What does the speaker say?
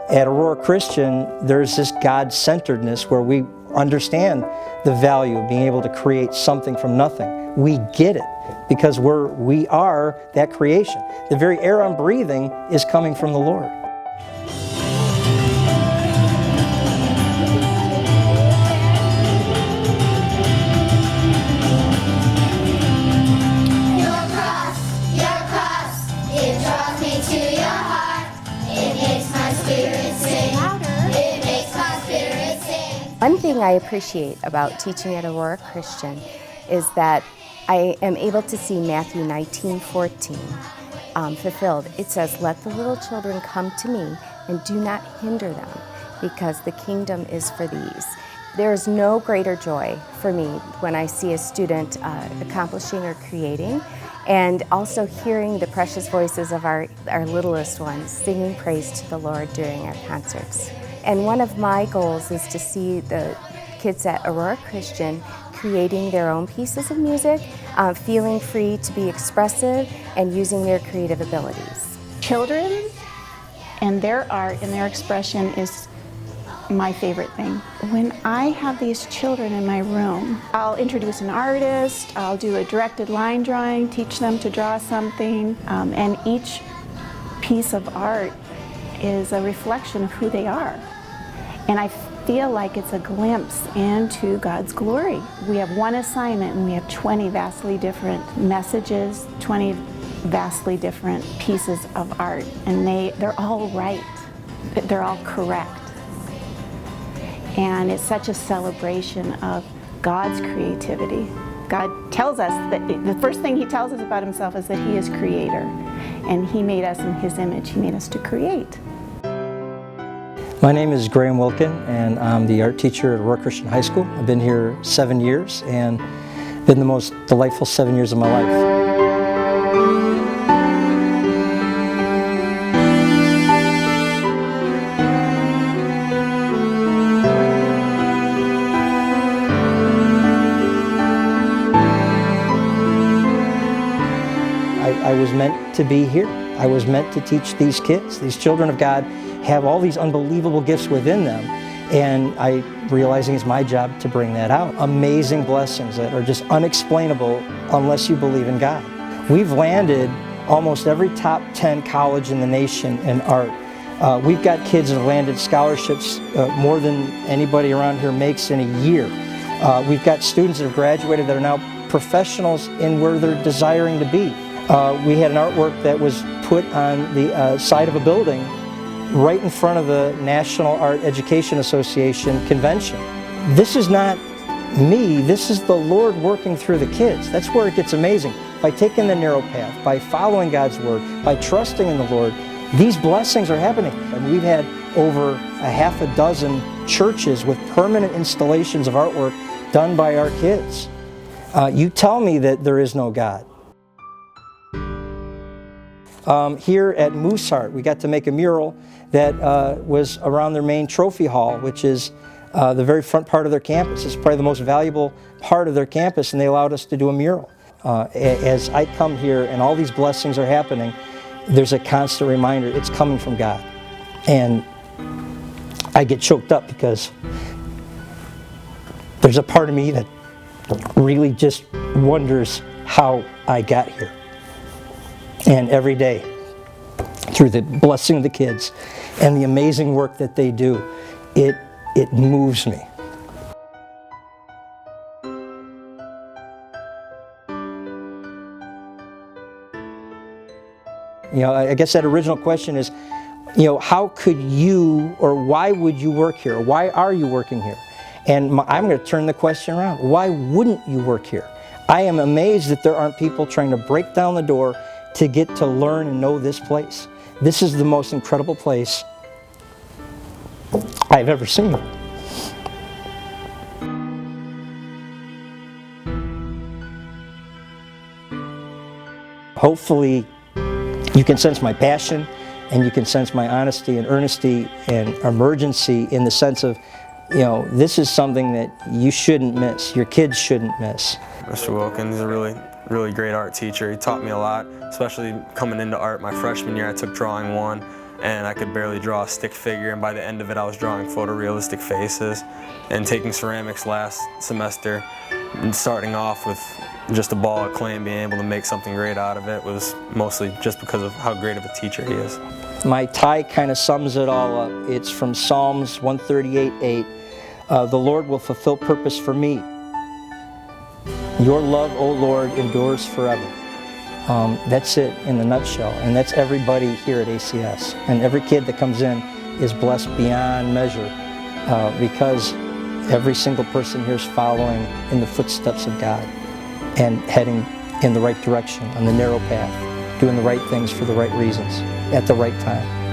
At Aurora Christian, there's this God-centeredness where we understand the value of being able to create something from nothing. We get it because we are that creation. The very air I'm breathing is coming from the Lord. One thing I appreciate about teaching at Aurora Christian is that I am able to see Matthew 19:14 fulfilled. It says, "Let the little children come to me and do not hinder them, because the kingdom is for these." There is no greater joy for me when I see a student accomplishing or creating, and also hearing the precious voices of our littlest ones singing praise to the Lord during our concerts. And one of my goals is to see the kids at Aurora Christian creating their own pieces of music, feeling free to be expressive, and using their creative abilities. Children and their art and their expression is my favorite thing. When I have these children in my room, I'll introduce an artist, I'll do a directed line drawing, teach them to draw something, and each piece of art is a reflection of who they are. And I feel like it's a glimpse into God's glory. We have one assignment and we have 20 vastly different messages, 20 vastly different pieces of art, and they're all right. They're all correct. And it's such a celebration of God's creativity. God tells us that the first thing He tells us about Himself is that He is creator. And He made us in His image. He made us to create. My name is Graham Wilkin, and I'm the art teacher at Aurora Christian High School. I've been here 7 years, and been the most delightful 7 years of my life. I was meant to be here. I was meant to teach these kids. These children of God have all these unbelievable gifts within them, and I realizing it's my job to bring that out. Amazing blessings that are just unexplainable unless you believe in God. We've landed almost every top 10 college in the nation in art. We've got kids that have landed scholarships more than anybody around here makes in a year. We've got students that have graduated that are now professionals in where they're desiring to be. We had an artwork that was put on the side of a building right in front of the National Art Education Association convention. This is not me, this is the Lord working through the kids. That's where it gets amazing. By taking the narrow path, by following God's word, by trusting in the Lord, these blessings are happening. And we've had over a half a dozen churches with permanent installations of artwork done by our kids. You tell me that there is no God. Here at Mooseheart, we got to make a mural that was around their main trophy hall, which is the very front part of their campus. It's probably the most valuable part of their campus, and they allowed us to do a mural. As I come here and all these blessings are happening, there's a constant reminder it's coming from God. And I get choked up because there's a part of me that really just wonders how I got here. And every day, through the blessing of the kids and the amazing work that they do, it moves me. You know, I guess that original question is, you know, how could you, or why would you work here? Why are you working here? And I'm going to turn the question around. Why wouldn't you work here? I am amazed that there aren't people trying to break down the door to get to learn and know this place. This is the most incredible place I've ever seen. Hopefully, you can sense my passion, and you can sense my honesty and earnesty and emergency in the sense of, you know, this is something that you shouldn't miss, your kids shouldn't miss. Mr. Wilkins is a really great art teacher. He taught me a lot, especially coming into art my freshman year. I took drawing 1, and I could barely draw a stick figure, and by the end of it I was drawing photorealistic faces. And taking ceramics last semester and starting off with just a ball of clay and being able to make something great out of it was mostly just because of how great of a teacher he is. My tie kind of sums it all up. It's from Psalms 138:8. The Lord will fulfill purpose for me. Your love, O Lord, endures forever. That's it in the nutshell, and that's everybody here at ACS. And every kid that comes in is blessed beyond measure because every single person here is following in the footsteps of God and heading in the right direction, on the narrow path, doing the right things for the right reasons, at the right time.